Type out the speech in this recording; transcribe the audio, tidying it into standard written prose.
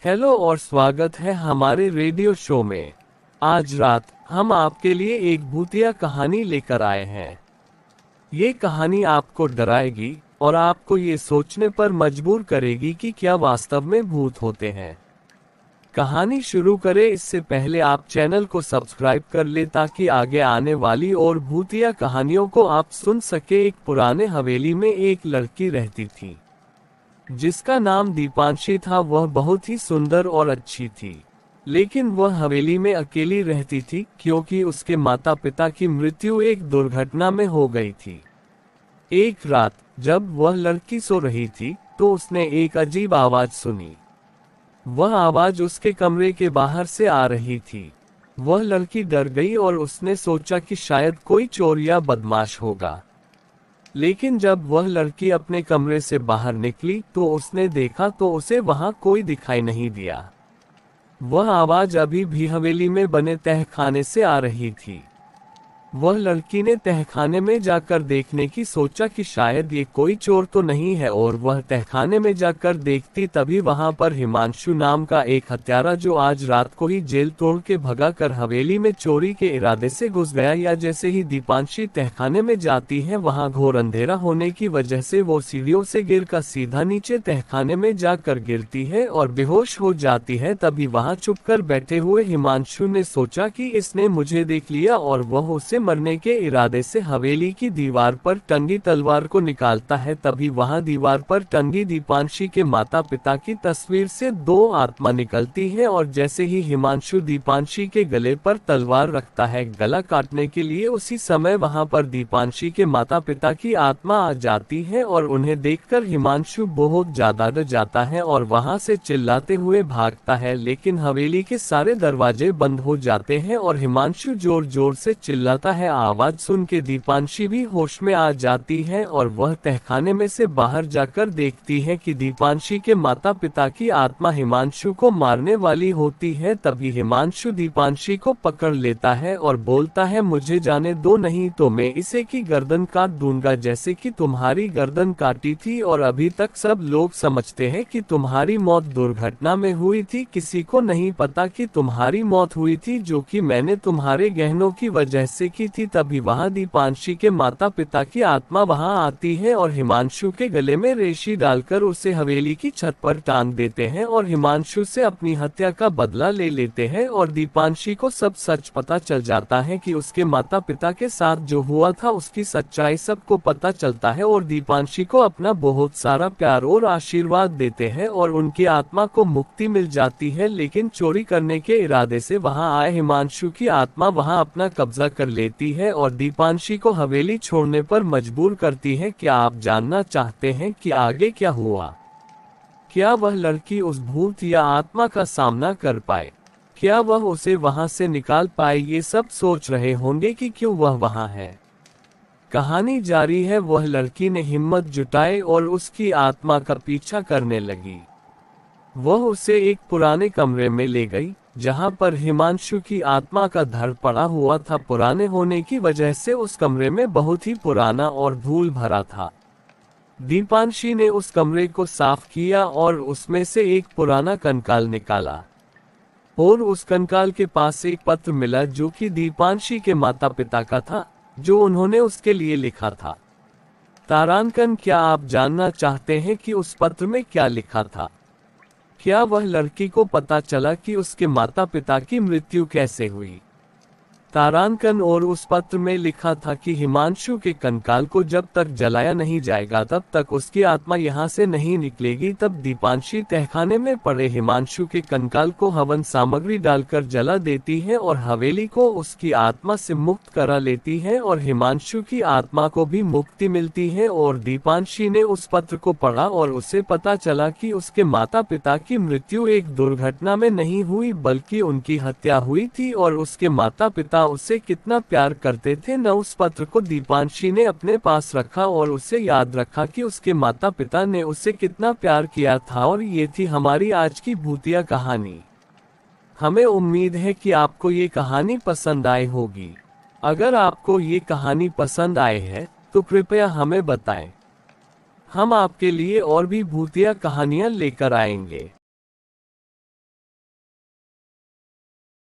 Hello और स्वागत है हमारे रेडियो शो में। आज रात हम आपके लिए एक भूतिया कहानी लेकर आए हैं। ये कहानी आपको डराएगी और आपको ये सोचने पर मजबूर करेगी कि क्या वास्तव में भूत होते हैं। कहानी शुरू करें इससे पहले आप चैनल को सब्सक्राइब कर ले ताकि आगे आने वाली और भूतिया कहानियों को आप सुन सके। एक पुराने हवेली में एक लड़की रहती थी जिसका नाम दीपांशी था। वह बहुत ही सुंदर और अच्छी थी, लेकिन वह हवेली में अकेली रहती थी क्योंकि उसके माता पिता की मृत्यु एक दुर्घटना में हो गई थी। एक रात जब वह लड़की सो रही थी तो उसने एक अजीब आवाज सुनी। वह आवाज उसके कमरे के बाहर से आ रही थी। वह लड़की डर गई और उसने सोचा कि शायद कोई चोर या बदमाश होगा। लेकिन जब वह लड़की अपने कमरे से बाहर निकली तो उसने देखा तो उसे वहां कोई दिखाई नहीं दिया। वह आवाज अभी भी हवेली में बने तहखाने से आ रही थी। वह लड़की ने तहखाने में जाकर देखने की सोचा कि शायद ये कोई चोर तो नहीं है, और वह तहखाने में जाकर देखती तभी वहां पर हिमांशु नाम का एक हत्यारा, जो आज रात को ही जेल तोड़ के भगा कर हवेली में चोरी के इरादे से घुस गया। या जैसे ही दीपांशी तहखाने में जाती है वहां घोर अंधेरा होने की वजह से वो सीढ़ियों से गिरकर सीधा नीचे तहखाने में जाकर गिरती है और बेहोश हो जाती है। तभी वहां चुपकर बैठे हुए हिमांशु ने सोचा कि इसने मुझे देख लिया, और वह उसे मरने के इरादे से हवेली की दीवार पर टंगी तलवार को निकालता है। तभी वहां दीवार पर टंगी दीपांशी के माता पिता की तस्वीर से दो आत्मा निकलती है, और जैसे ही हिमांशु दीपांशी के गले पर तलवार रखता है गला काटने के लिए, उसी समय वहां पर दीपांशी के माता पिता की आत्मा आ जाती है और उन्हें देखकर हिमांशु बहुत ज्यादा डर जाता है और वहां से चिल्लाते हुए भागता है। लेकिन हवेली के सारे दरवाजे बंद हो जाते हैं और हिमांशु जोर जोर से चिल्लाता है। आवाज सुन के दीपांशी भी होश में आ जाती है और वह तहखाने में से बाहर जाकर देखती है कि दीपांशी के माता पिता की आत्मा हिमांशु को मारने वाली होती है। तभी हिमांशु दीपांशी को पकड़ लेता है और बोलता है, मुझे जाने दो, नहीं तो मैं इसे की गर्दन काट दूंगा जैसे कि तुम्हारी गर्दन काटी थी, और अभी तक सब लोग समझते हैं कि तुम्हारी मौत दुर्घटना में हुई थी। किसी को नहीं पता कि तुम्हारी मौत हुई थी, जो कि मैंने तुम्हारे गहनों की वजह से की थी। तभी वहां दीपांशी के माता पिता की आत्मा वहां आती है और हिमांशु के गले में रेशी डालकर उसे हवेली की छत पर टांग देते हैं और हिमांशु से अपनी हत्या का बदला ले लेते हैं। और दीपांशी को सब सच पता चल जाता है कि उसके माता पिता के साथ जो हुआ था उसकी सच्चाई सबको पता चलता है, और दीपांशी को अपना बहुत सारा प्यार और आशीर्वाद देते हैं और उनकी आत्मा को मुक्ति मिल जाती है। लेकिन चोरी करने के इरादे से वहां आए हिमांशु की आत्मा वहां अपना कब्जा कर लेती है और दीपांशी को हवेली छोड़ने पर मजबूर करती है। क्या आप जानना चाहते हैं कि आगे क्या हुआ? क्या वह लड़की उस भूत या आत्मा का सामना कर पाए? क्या वह उसे वहां से निकाल पाए? ये सब सोच रहे होंगे कि क्यों वह वहां है। कहानी जारी है। वह लड़की ने हिम्मत जुटाई और उसकी आत्मा का पीछा करने लगी। वह उसे एक पुराने कमरे में ले गई जहां पर हिमांशु की आत्मा का धड़ पड़ा हुआ था। पुराने होने की वजह से उस कमरे में बहुत ही पुराना और धूल भरा था। दीपांशी ने उस कमरे को साफ किया और उसमें से एक पुराना कंकाल निकाला, और उस कंकाल के पास एक पत्र मिला जो कि दीपांशी के माता पिता का था, जो उन्होंने उसके लिए लिखा था। तारांकन, क्या आप जानना चाहते हैं कि उस पत्र में क्या लिखा था? क्या वह लड़की को पता चला कि उसके माता पिता की मृत्यु कैसे हुई? तारांकन, और उस पत्र में लिखा था कि हिमांशु के कंकाल को जब तक जलाया नहीं जाएगा तब तक उसकी आत्मा यहाँ से नहीं निकलेगी। तब दीपांशी तहखाने में पड़े हिमांशु के कंकाल को हवन सामग्री डालकर जला देती है और हवेली को उसकी आत्मा से मुक्त करा लेती है और हिमांशु की आत्मा को भी मुक्ति मिलती है। और दीपांशी ने उस पत्र को पढ़ा और उसे पता चला कि उसके माता पिता की मृत्यु एक दुर्घटना में नहीं हुई बल्कि उनकी हत्या हुई थी, और उसके माता पिता उसे कितना प्यार करते थे। न उस पत्र को दीपांशी ने अपने पास रखा और उसे याद रखा कि उसके माता पिता ने उसे कितना प्यार किया था। और ये थी हमारी आज की भूतिया कहानी। हमें उम्मीद है कि आपको ये कहानी पसंद आई होगी। अगर आपको ये कहानी पसंद आए है तो कृपया हमें बताएं। हम आपके लिए और भी भूतिया कहानियां लेकर आएंगे।